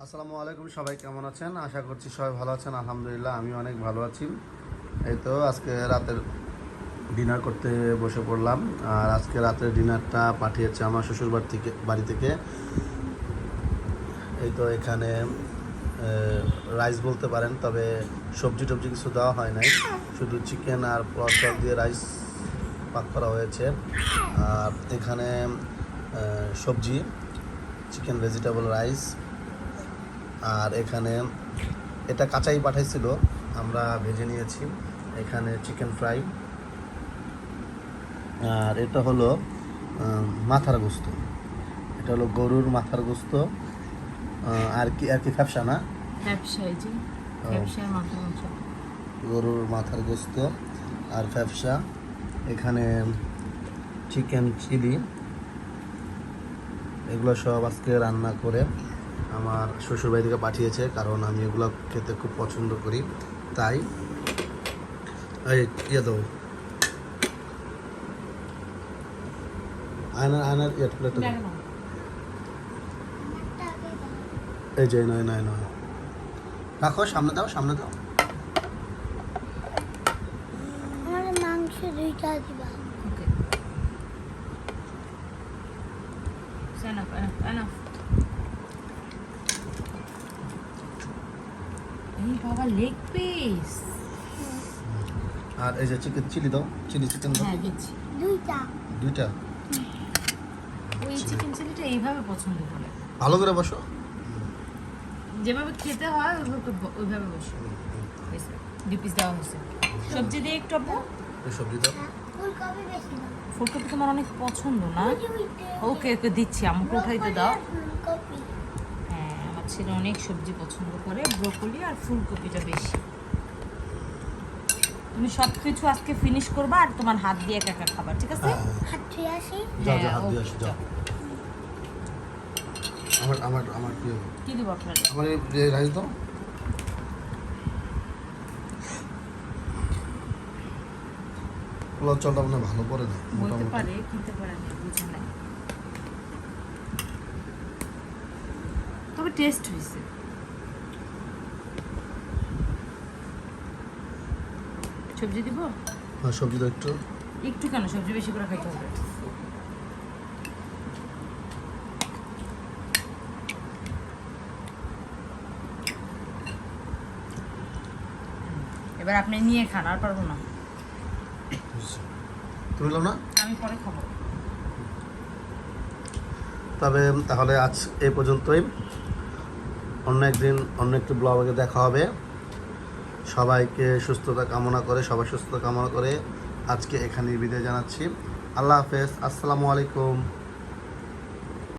আসসালামু আলাইকুম, সবাই কেমন আছেন? আশা করছি সবাই ভালো আছেন। আলহামদুলিল্লাহ আমি অনেক ভালো আছি। এই তো আজকে রাতের ডিনার করতে বসে পড়লাম। আর আজকে রাতের ডিনারটা পাঠিয়েছে আমার শ্বশুর বাড়ি থেকে। এই তো এখানে রাইস বলতে পারেন, তবে সবজি টবজি কিছু দেওয়া হয় নাই, শুধু চিকেন আর পোলাও চাল দিয়ে রাইস পাক করা হয়েছে। আর এখানে সবজি, চিকেন ভেজিটেবল রাইস। আর এখানে এটা কাঁচাই পাঠাইছিল, আমরা ভেজে নিয়েছি। এখানে চিকেন ফ্রাই। আর এটা হলো মাথার গোস্ত। এটা হলো গরুর মাথার গোস্ত। আর কি ফ্যাপসা না? ব্যবসায়ী জি, ব্যবসায় মাথা মাংস। গরুর মাথার গোস্ত আর ফ্যাপসা। এখানে চিকেন চিলি। এগুলো সব আজকে রান্না করে আমার শ্বশুরবাড়ি থেকে পাঠিয়েছে, কারণ আমি এগুলো খেতে খুব পছন্দ করি। তাই এই ইয়ে দাও, আয়নার প্লেটটা দাও। এই যে নয় নয় নয়, রাখো, সামনে দাও, সামনে দাও। আমার মাংস দুইটা দিবা। ওকে, enough, enough, enough. এই বাবা, লেগ পিস। আর এই যে চিকেন চিলি দাও, চিকেন দাও। হ্যাঁ দিচ্ছি। দুইটা। ওই চিকেন চিলিটা এইভাবে পছন্দ করে, ভালো করে বসো। যেভাবে খেতে হয় ওইভাবে বসে। 2 পিস দেওয়া হয়েছে। সবজি দিয়ে একটু আপু। এই সবজি দাও। ফুলকপি বেশি না। ফুলকপি তোমার অনেক পছন্দ না? ওকে ওকে দিচ্ছি, আমাকে উঠাইতে দাও। ফুলকপি। হ্যাঁ, আমার ছেলে অনেক সবজি পছন্দ করে, ব্রোকলি আর ফুলকপিটা বেশি। তুমি সব কিছু আজকে ফিনিশ করবা আর তোমার হাত দিয়ে একা একা খাবার, ঠিক আছে? হাত ধুয়ে আসি। যাও যাও, হ্যাঁ, হাত দিয়ে ওকে, আসো, যাও। আমার কি দিব আপনার? আমার এই রাইস দাও। পোলাও চালটা মনে হয় ভালো পড়ে না, বলতে মোটামুটি। পারে, কিনতে পারে না, বুঝে নাই। তবে টেস্ট হয়েছে। সবজি দিব? হ্যাঁ, সবজি দাও একটু। একটু কেন, সবজি বেশি করে খাইতে হবে। এবার আপনি নিয়ে খান, আর পারবো না। তুমি লো না। আমি পরে খাবো। তবে তাহলে আজ এই পর্যন্তই। অন্য একদিন অন্য একটি ব্লগে দেখা হবে। সবাইকে সুস্থতা কামনা করে, সবাই সুস্থতা কামনা করে আজকে এখানেই বিদায় জানাচ্ছি। আল্লাহ হাফেজ, আসসালামু আলাইকুম।